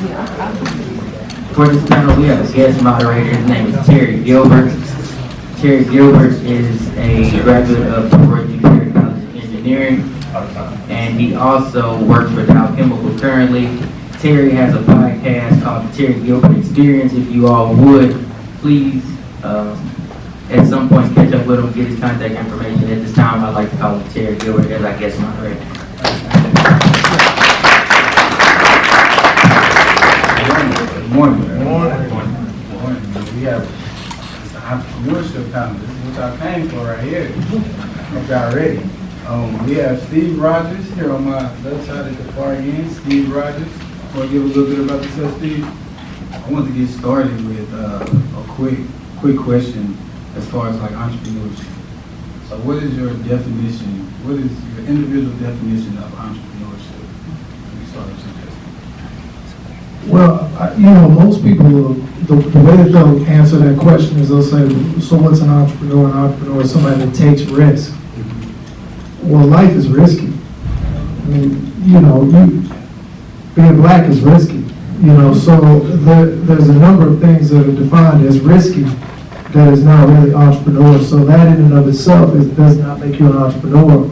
For this panel, we have a guest moderator. His name is Terry Gilbert. Terry Gilbert is a graduate of Gilbert College of Engineering, and he also works for Dow Chemical currently. Terry has a podcast called the Terry Gilbert Experience. If you all would, please, at some point, catch up with him, get his contact information. At this time, I'd like to call Terry Gilbert as our guest moderator. Good morning. Good morning. We have the entrepreneurship panel. This is what I came for right here. Hope y'all ready. We have Steve Rogers here on my left side at the far end. Steve Rogers. I want to give a little bit about yourself, Steve. I want to get started with a quick question as far as like entrepreneurship. So what is your definition, what is your individual definition of entrepreneurship? Let me start with you. Well, most people, the way that they'll answer that question is they'll say, so what's an entrepreneur? An entrepreneur is somebody that takes risk. Well, life is risky. I mean, being black is risky. So there's a number of things that are defined as risky that is not really entrepreneur. So that in and of itself does not make you an entrepreneur.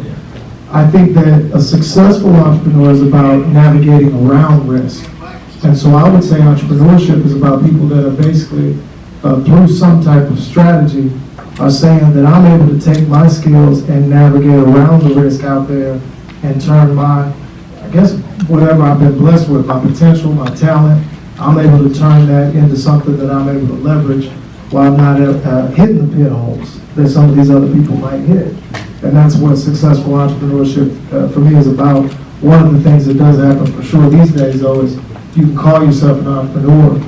I think that a successful entrepreneur is about navigating around risk. And so I would say entrepreneurship is about people that are basically, through some type of strategy, are saying that I'm able to take my skills and navigate around the risk out there and turn my, I guess, whatever I've been blessed with, my potential, my talent, I'm able to turn that into something that I'm able to leverage while not hitting the pit holes that some of these other people might hit. And that's what successful entrepreneurship for me is about. One of the things that does happen for sure these days, though, is you can call yourself an entrepreneur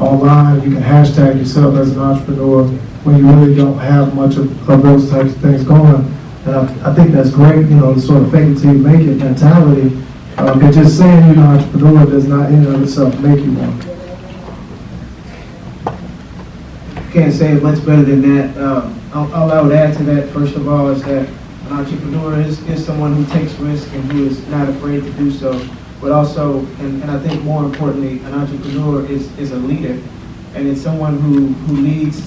online. You can hashtag yourself as an entrepreneur when you really don't have much of those types of things going. And I think that's great, the sort of fake it till you make it mentality. But just saying you're an entrepreneur does not in and of itself make you one. Can't say it much better than that. All I would add to that, first of all, is that an entrepreneur is someone who takes risk and who is not afraid to do so. But also, and I think more importantly, an entrepreneur is a leader, and it's someone who leads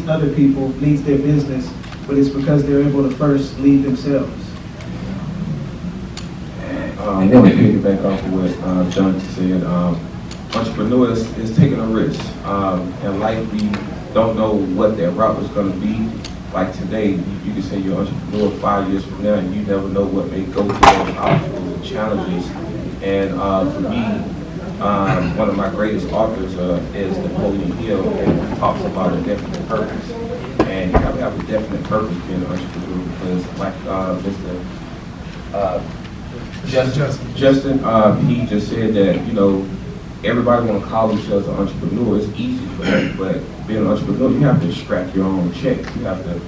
other people, leads their business, but it's because they're able to first lead themselves. I want to piggyback off of what John said. Entrepreneurs is taking a risk. In life, we don't know what that route is going to be. Like today, you can say you're an entrepreneur 5 years from now, and you never know what may go through those obstacles and challenges. And for me, one of my greatest authors is Napoleon Hill, and he talks about a definite purpose. And you have to have a definite purpose being an entrepreneur because, like Mr. Justin, he just said that, everybody want to call themselves an entrepreneur. It's easy for them, but being an entrepreneur, you have to extract your own check. You have to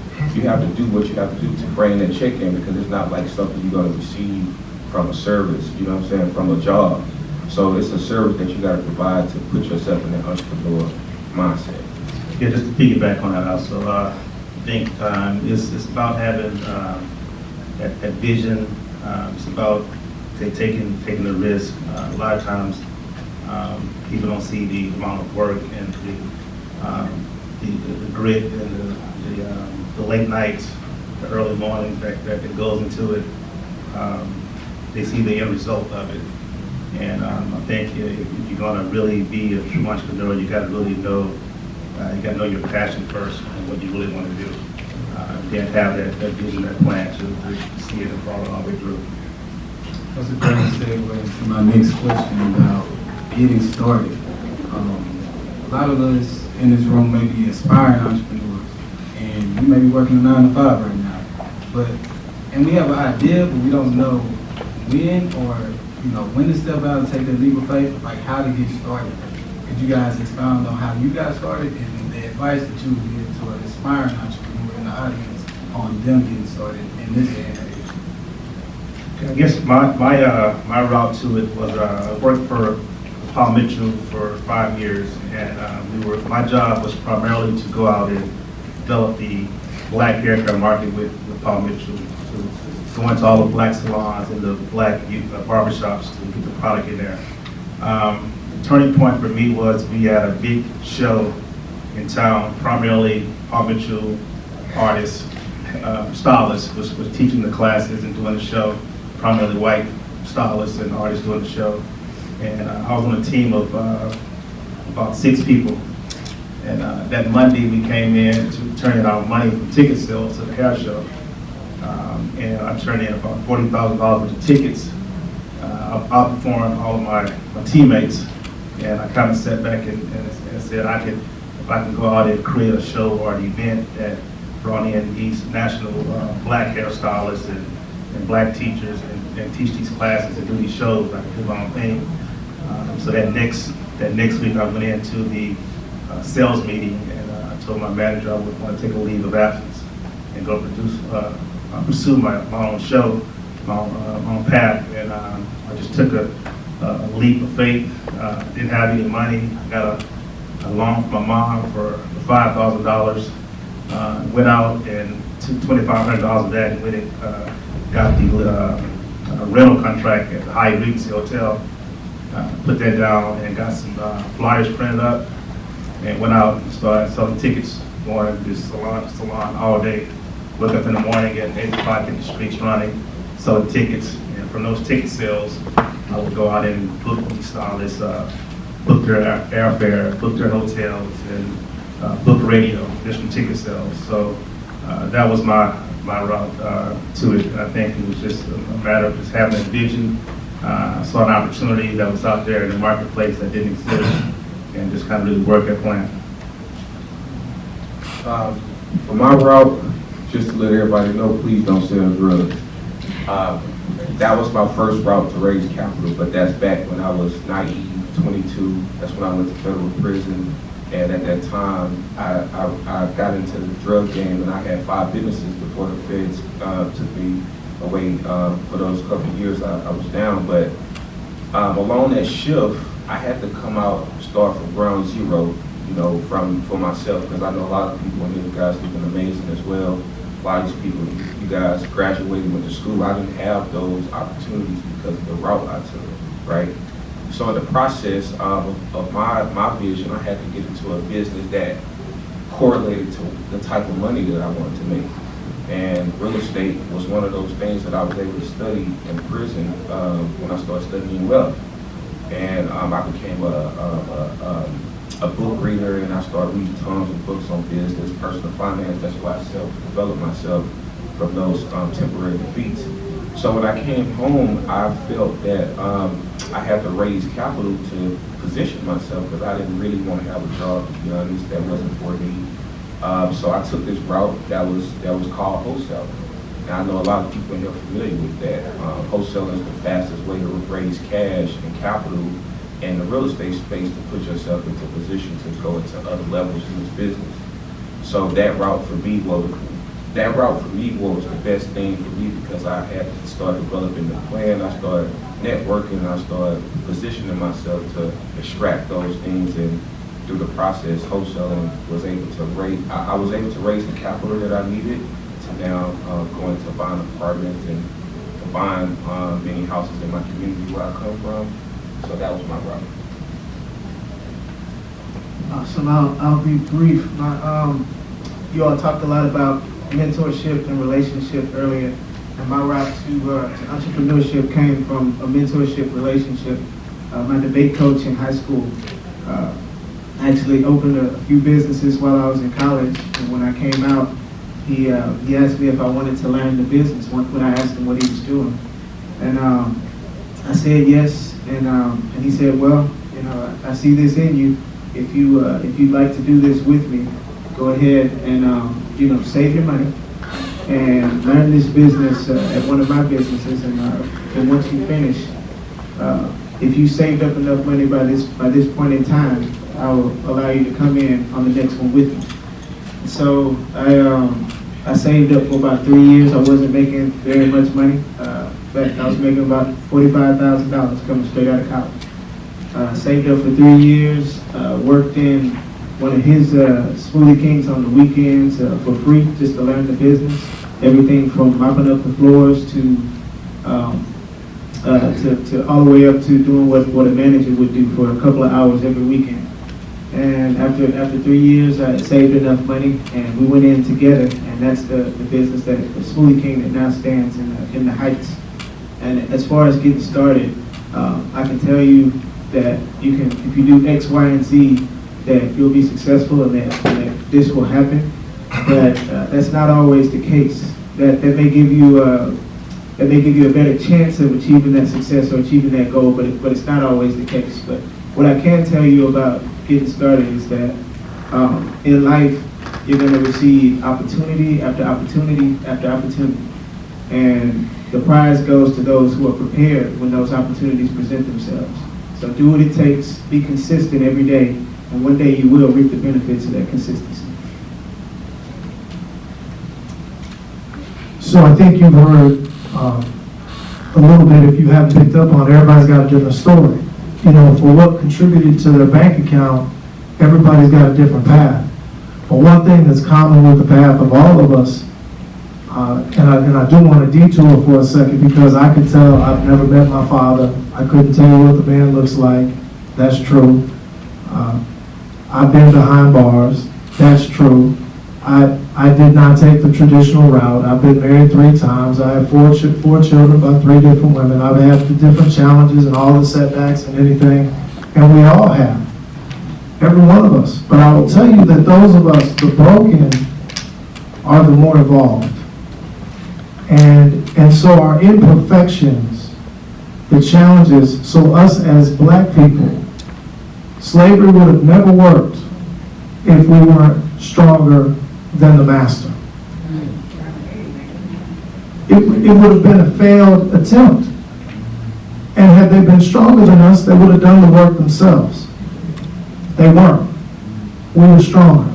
do what you have to do to bring that check in because it's not like something you're going to receive from a service, from a job. So it's a service that you got to provide to put yourself in that entrepreneur mindset. Yeah, just to piggyback on that also, I think it's about having that vision. It's about taking the risk. A lot of times, people don't see the amount of work and the grit and the late nights, the early mornings that goes into it. They see the end result of it. And I think if you're going to really be a true entrepreneur, you got to really know, your passion first and what you really want to do. Then have that vision, that plan to see it and follow all the way through. That's a great segue into my next question about getting started. A lot of us in this room may be aspiring entrepreneurs, and you may be working a 9 to 5 right now. And we have an idea, but we don't know when when to step out and take that leap of faith, like how to get started. Could you guys expound on how you got started and the advice that you would give to an aspiring entrepreneur in the audience on them getting started in this day and age? I guess my route to it was I worked for Paul Mitchell for 5 years, and my job was primarily to go out and develop the black haircut market with Paul Mitchell, to go into all the black salons and the black barbershops to get the product in there. turning point for me was we had a big show in town, primarily armature artists, stylists was teaching the classes and doing the show, primarily white stylists and artists doing the show. And I was on a team of about 6 people. And that Monday we came in to turn in our money from ticket sales to the hair show. And I turned in about $40,000 worth of tickets. I outperformed all of my teammates. And I kind of sat back and said if I can go out and create a show or an event that brought in these national black hairstylists and black teachers and teach these classes and do these shows, I can do my own thing. So that next week I went into the sales meeting and I told my manager I would want to take a leave of absence and go pursue my own show, my own path. And I just took a leap of faith. Didn't have any money. I got a loan from my mom for $5,000. Went out and took $2,500 of that and went and got the rental contract at the Hyatt Regency Hotel. Put that down and got some flyers printed up and went out and started selling tickets, going to this salon all day. Woke up in the morning at 8 o'clock in the streets running, selling tickets. And from those ticket sales, I would go out and book these stylists, book their airfare, book their hotels, and book radio, just from ticket sales. So that was my route to it. And I think it was just a matter of just having a vision. Saw an opportunity that was out there in the marketplace that didn't exist, and just kind of really work that plan. For my route, just to let everybody know, please don't sell drugs. That was my first route to raise capital, but that's back when I was naive, 22. That's when I went to federal prison, and at that time, I got into the drug game, and I had 5 businesses before the feds took me away for those couple of years I was down. But along that shift, I had to come out, start from ground zero, for myself, because I know a lot of people in here, you guys looking amazing as well. A lot of these people, you guys graduated, went to school. I didn't have those opportunities because of the route I took, right? So in the process of my vision, I had to get into a business that correlated to the type of money that I wanted to make. And real estate was one of those things that I was able to study in prison when I started studying wealth. And I became a book reader, and I started reading tons of books on business, personal finance. That's why I self-developed myself from those temporary defeats. So when I came home, I felt that I had to raise capital to position myself, because I didn't really want to have a job, to be honest. That wasn't for me. So I took this route that was called wholesaling. And I know a lot of people here are familiar with that. Wholesaling is the fastest way to raise cash and capital in the real estate space to put yourself into a position to go into other levels in this business. So that route for me was the best thing for me, because I had to start developing the plan. I started networking. I started positioning myself to extract those things, and through the process, wholesaling was able to raise. I was able to raise the capital that I needed to now go into buying apartments and to buying many houses in my community where I come from. So that was my route. So I'll be brief. You all talked a lot about mentorship and relationship earlier, and my route to entrepreneurship came from a mentorship relationship. My debate coach in high school actually opened a few businesses while I was in college, and when I came out, he asked me if I wanted to learn the business when I asked him what he was doing, and I said yes. And he said, well, I see this in you. If you'd like to do this with me, go ahead and save your money and learn this business at one of my businesses. And once you finish, if you saved up enough money by this point in time, I will allow you to come in on the next one with me. So I saved up for about 3 years. I wasn't making very much money. In fact, I was making about $45,000 coming straight out of college. Saved up for 3 years, worked in one of his Smoothie Kings on the weekends for free, just to learn the business. Everything from mopping up the floors to to all the way up to doing what a manager would do for a couple of hours every weekend. And after 3 years, I saved enough money, and we went in together, and that's the business that the Smoothie King that now stands in the Heights. And as far as getting started, I can tell you that you can, if you do X, Y, and Z, that you'll be successful and that this will happen. But that's not always the case. That may give you a better chance of achieving that success or achieving that goal, but it's not always the case. But what I can tell you about getting started is that in life, you're going to receive opportunity after opportunity after opportunity. And the prize goes to those who are prepared when those opportunities present themselves. So do what it takes, be consistent every day, and one day you will reap the benefits of that consistency. So I think you've heard a little bit, if you haven't picked up on it, everybody's got a different story. You know, for what contributed to their bank account, everybody's got a different path. But one thing that's common with the path of all of us, and I do want to detour for a second because I could tell I've never met my father. I couldn't tell you what the man looks like. That's true. I've been behind bars. That's true. I did not take the traditional route. I've been married 3 times. I have four children by 3 different women. I've had the different challenges and all the setbacks and anything, and we all have. Every one of us. But I will tell you that those of us, the broken, are the more evolved. And so our imperfections, the challenges, so us as black people, slavery would have never worked if we weren't stronger than the master. It would have been a failed attempt. And had they been stronger than us, they would have done the work themselves. They weren't. We were stronger.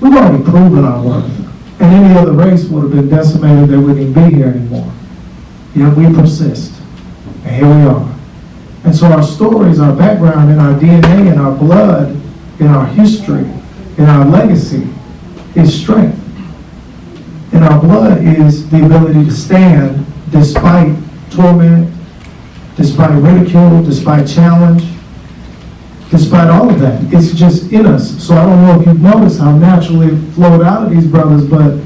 We've already proven our worth. And any other race would have been decimated. They wouldn't even be here anymore. Yet we persist. And here we are. And so our stories, our background, in our DNA, in our blood, in our history, in our legacy is strength. In our blood is the ability to stand despite torment, despite ridicule, despite challenge, despite all of that. It's just in us. So I don't know if you've noticed how naturally it flowed out of these brothers, but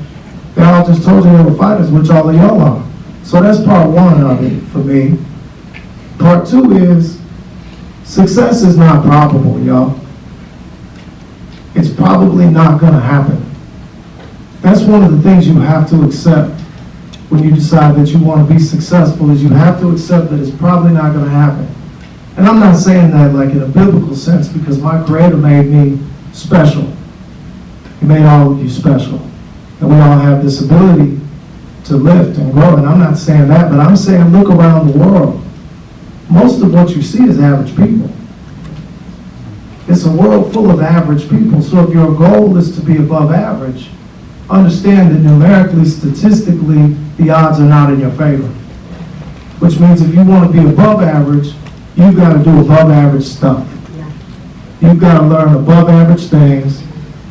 they all just told you they were fighters, which all of y'all are. So that's part one of it for me. Part two is success is not probable, y'all. It's probably not going to happen. That's one of the things you have to accept when you decide that you want to be successful, is you have to accept that it's probably not going to happen. And I'm not saying that like in a biblical sense, because my Creator made me special. He made all of you special. And we all have this ability to lift and grow. And I'm not saying that, but I'm saying look around the world. Most of what you see is average people. It's a world full of average people. So if your goal is to be above average, understand that numerically, statistically, the odds are not in your favor. Which means if you want to be above average, you've got to do above average stuff. You've got to learn above average things.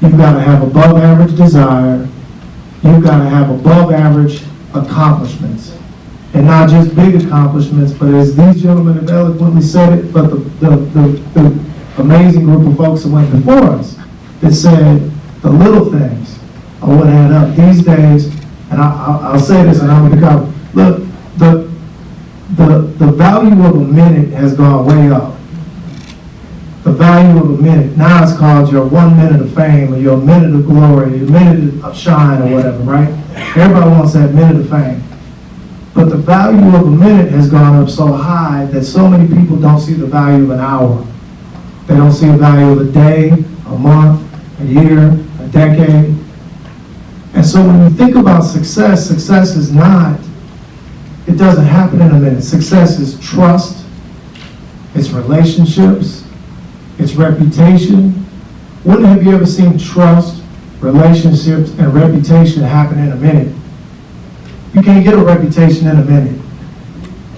You've got to have above average desire. You've got to have above average accomplishments. And not just big accomplishments, but as these gentlemen have eloquently said it, but the amazing group of folks that went before us that said the little things are what add up these days. And I'll say this, and I'm going to go. Look, the value of a minute has gone way up. The value of a minute. Now it's called your 1 minute of fame, or your minute of glory, your minute of shine, or whatever, right? Everybody wants that minute of fame. But the value of a minute has gone up so high that so many people don't see the value of an hour. They don't see the value of a day, a month, a year, a decade. And so when you think about success, success is not, it doesn't happen in a minute. Success is trust, it's relationships, it's reputation. When have you ever seen trust, relationships, and reputation happen in a minute? You can't get a reputation in a minute.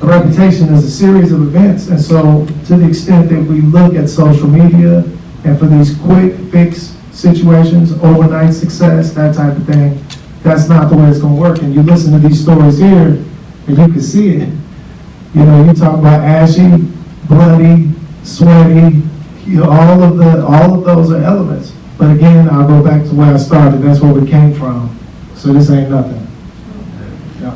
A reputation is a series of events. And so to the extent that we look at social media and for these quick fix situations, overnight success, that type of thing, that's not the way it's going to work. And you listen to these stories here, and you can see it. You know, you talk about ashy, bloody, sweaty, all of those are elements. But again, I'll go back to where I started. That's where we came from. So this ain't nothing. Yeah.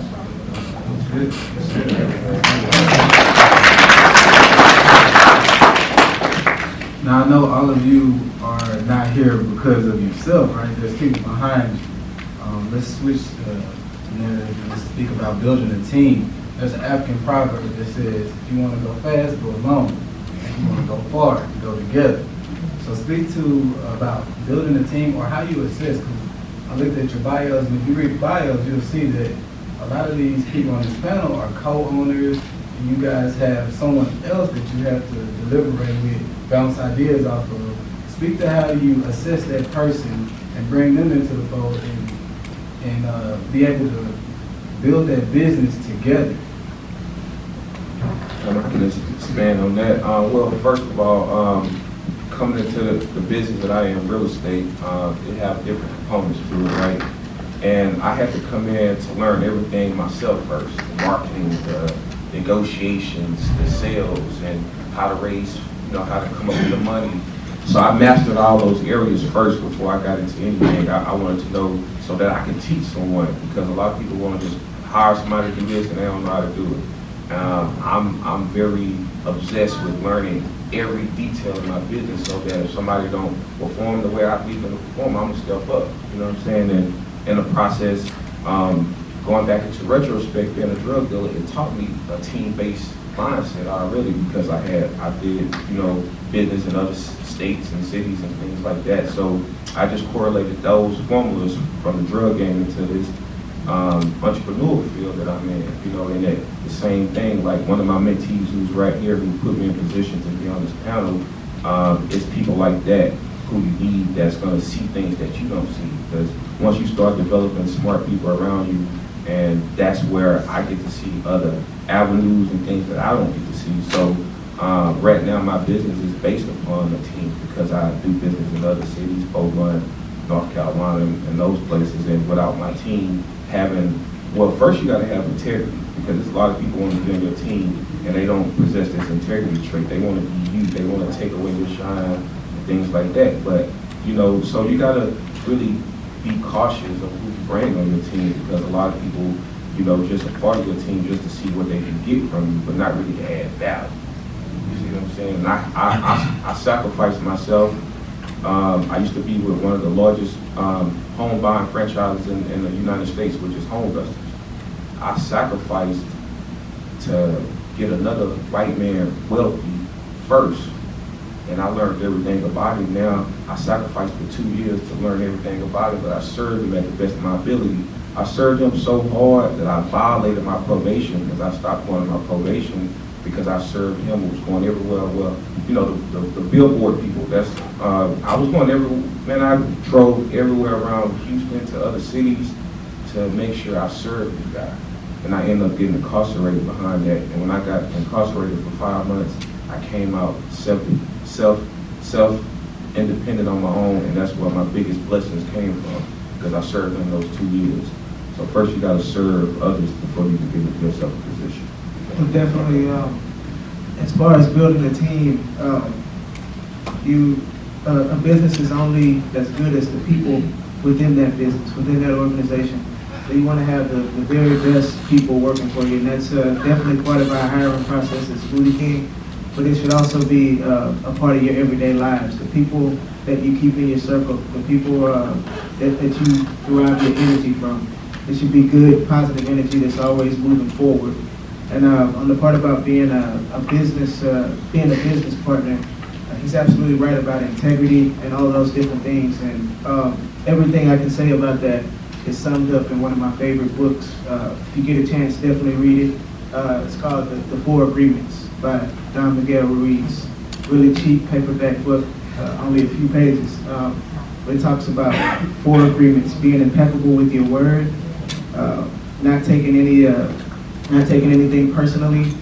Now, I know all of you are not here because of yourself, right? There's people behind you. Let's switch the narrative. Let's speak about building a team. There's an African proverb that says, if you want to go fast, go alone. If you want to go far, go together. So speak to about building a team or how you assist. 'Cause I looked at your bios, and if you read the bios, you'll see that a lot of these people on this panel are co-owners, and you guys have someone else that you have to deliberate with, bounce ideas off of. Speak to how you assess that person and bring them into the fold and be able to build that business together. I can just expand on that. Well, first of all, coming into the business that I am, real estate, it have different components to it, right? And I had to come in to learn everything myself first: the marketing, the negotiations, the sales, and how to raise, how to come up with the money. So I mastered all those areas first before I got into anything. I wanted to know so that I could teach someone, because a lot of people want to just hire somebody to do this and they don't know how to do it. I'm very obsessed with learning every detail of my business so that if somebody don't perform the way I believe them to perform, I'm gonna step up. You know what I'm saying? And in the process, going back into retrospect, being a drug dealer, it taught me a team-based mindset already, because I did, business in other states and cities and things like that. So I just correlated those formulas from the drug game into this entrepreneurial field that I'm in, and that the same thing, like one of my mentees who's right here, who put me in position to be on this panel, is people like that who you need that's going to see things that you don't see. Because once you start developing smart people around you, and that's where I get to see other avenues and things that I don't get to see. So right now my business is based upon a team, because I do business in other cities, Oakland, North Carolina, and those places. And without my team having, well, first you got to have integrity, because there's a lot of people want to be on your team and they don't possess this integrity trait. They want to be you. They want to take away your shine and things like that. But so you got to really be cautious of who you bring on your team, because a lot of people, just a part of your team just to see what they can get from you, but not really to add value. You see what I'm saying? And I sacrificed myself. I used to be with one of the largest home buying franchises in the United States, which is Home Busters. I sacrificed to get another white man wealthy first, and I learned everything about him. Now I sacrificed for 2 years to learn everything about him, but I served him at the best of my ability. I served him so hard that I violated my probation, because I stopped going on my probation because I served him, who was going everywhere. Well, the billboard people, I was going everywhere. Man, I drove everywhere around Houston to other cities to make sure I served the guy. And I ended up getting incarcerated behind that. And when I got incarcerated for 5 months, I came out self-independent on my own, and that's where my biggest blessings came from, because I served in those 2 years. So first you got to serve others before you can give yourself a position. Well, definitely, as far as building a team, a business is only as good as the people within that business, within that organization. So you want to have the very best people working for you, and that's definitely part of our hiring process as Smoothie King. But it should also be a part of your everyday lives. The people that you keep in your circle, the people that you derive your energy from. It should be good, positive energy that's always moving forward. And on the part about being a business partner, he's absolutely right about integrity and all those different things. And everything I can say about that is summed up in one of my favorite books. If you get a chance, definitely read it. It's called The 4 Agreements by Don Miguel Ruiz. Really cheap paperback book, only a few pages. But it talks about 4 agreements: being impeccable with your word, not taking anything personally,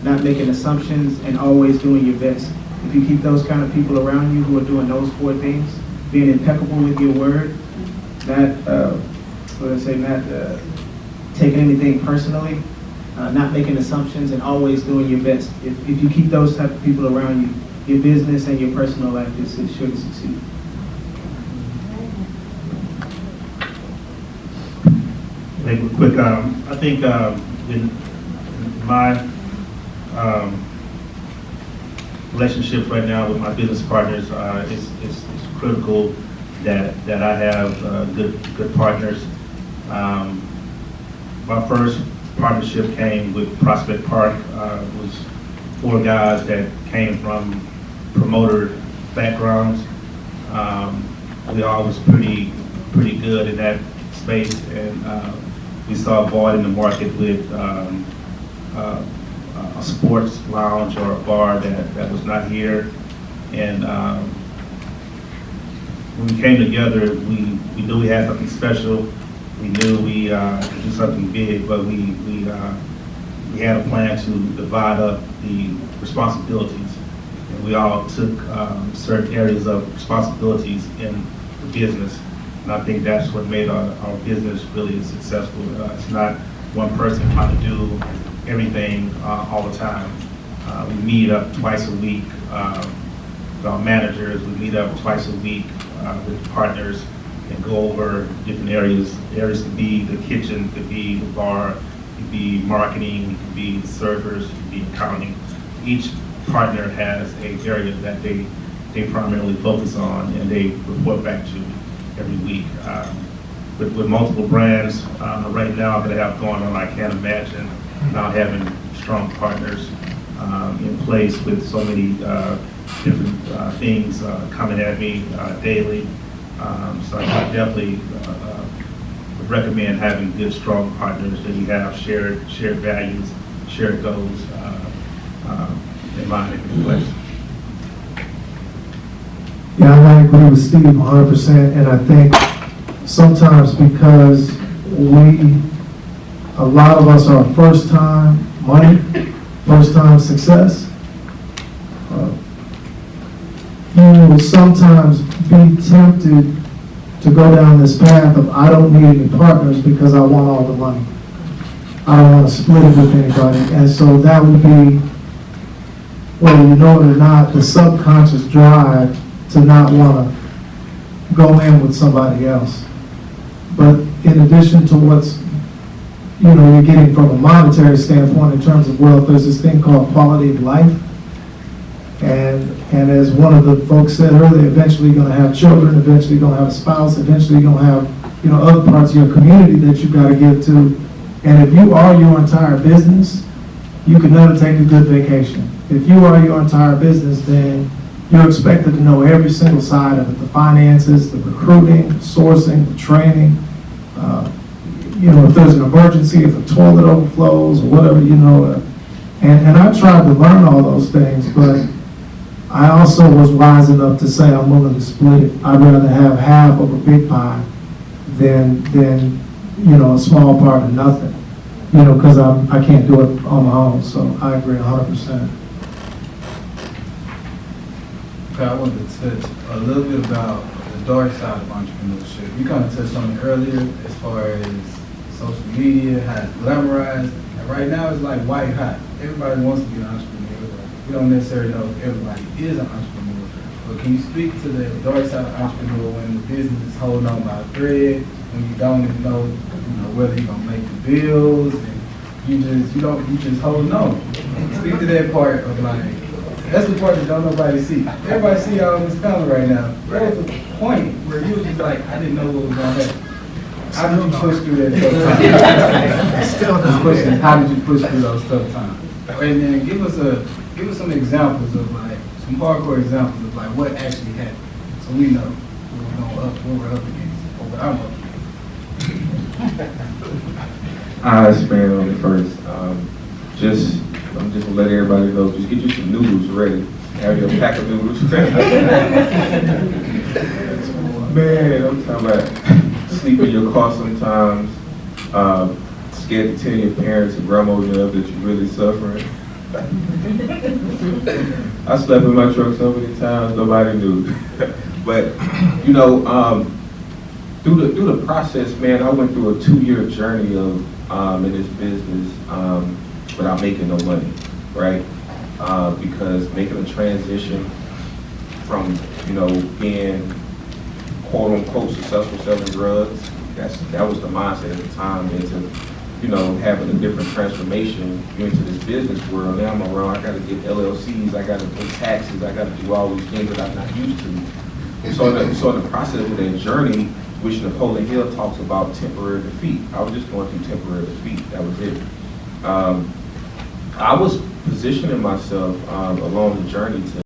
not making assumptions, and always doing your best. If you keep those kind of people around you who are doing those 4 things, being impeccable with your word, not taking anything personally, not making assumptions, and always doing your best. If you keep those type of people around you, your business and your personal life is sure to succeed. Make it quick. I think in my relationships right now with my business partners, it's critical that I have good partners. My first partnership came with Prospect Park. It was 4 guys that came from promoter backgrounds. We all was pretty good in that space, and we saw a void in the market with a sports lounge or a bar that was not here. And when we came together, we knew we had something special. We knew we could do something big, but we had a plan to divide up the responsibilities. And we all took certain areas of responsibilities in the business. And I think that's what made our business really successful. It's not one person trying to do everything all the time. We meet up twice a week with our managers. We meet up twice a week with partners and go over different areas. Areas could be the kitchen, could be the bar, could be marketing, could be the servers, could be accounting. Each partner has an area that they primarily focus on, and they report back to every week. With multiple brands right now that I have going on, I can't imagine not having strong partners in place with so many different things coming at me daily. So I definitely would recommend having good, strong partners that you have shared values, shared goals in mind and place. Yeah, I agree with Steve 100%, and I think sometimes because a lot of us are first time money, first time success, you will sometimes be tempted to go down this path of I don't need any partners because I want all the money. I don't want to split it with anybody. And so that would be, whether you know it or not, the subconscious drive to not want to go in with somebody else. But in addition to what's, you're getting from a monetary standpoint in terms of wealth, there's this thing called quality of life. And as one of the folks said earlier, eventually you're going to have children, eventually you're going to have a spouse, eventually you're going to have, other parts of your community that you've got to get to. And if you are your entire business, you can never take a good vacation. If you are your entire business, then you're expected to know every single side of it, the finances, the recruiting, the sourcing, the training. If there's an emergency, if a toilet overflows or whatever, and I tried to learn all those things, but I also was wise enough to say I'm willing to split it. I'd rather have half of a big pie than a small part of nothing, because I can't do it on my own. So I agree 100%. Okay, I wanted to touch a little bit about the dark side of entrepreneurship. You kind of touched on it earlier as far as social media, how it's glamorized. And right now it's like white hot. Everybody wants to be an entrepreneur. We don't necessarily know if everybody is an entrepreneur. But can you speak to the dark side of entrepreneur when the business is holding on by a thread, when you don't even know, whether you're gonna make the bills, and you just holding on. Speak to that part of like, that's the part that don't nobody see. Everybody see y'all in this panel right now. There was a point where you was just like, I didn't know what was gonna happen. How did you push through that tough time? Question, how did you push through those tough times? And then give us some examples of like, some hardcore examples of like what actually happened. So we know what we're up against, or what I'm up against. I expand on it first. I'm just gonna let everybody know, just get you some noodles ready. Have your pack of noodles. Man, I'm talking about sleep in your car sometimes, scared to tell your parents and grandma and them that you're really suffering. I slept in my truck so many times, nobody knew. But, through the process, man, I went through a 2-year journey of in this business. without making no money, right? Because making a transition from, being quote unquote successful selling drugs, that was the mindset at the time, into, having a different transformation into this business world. Now I'm around, I gotta get LLCs, I gotta pay taxes, I gotta do all these things that I'm not used to. So in the process of that journey, which Napoleon Hill talks about temporary defeat, I was just going through temporary defeat, that was it. I was positioning myself along the journey to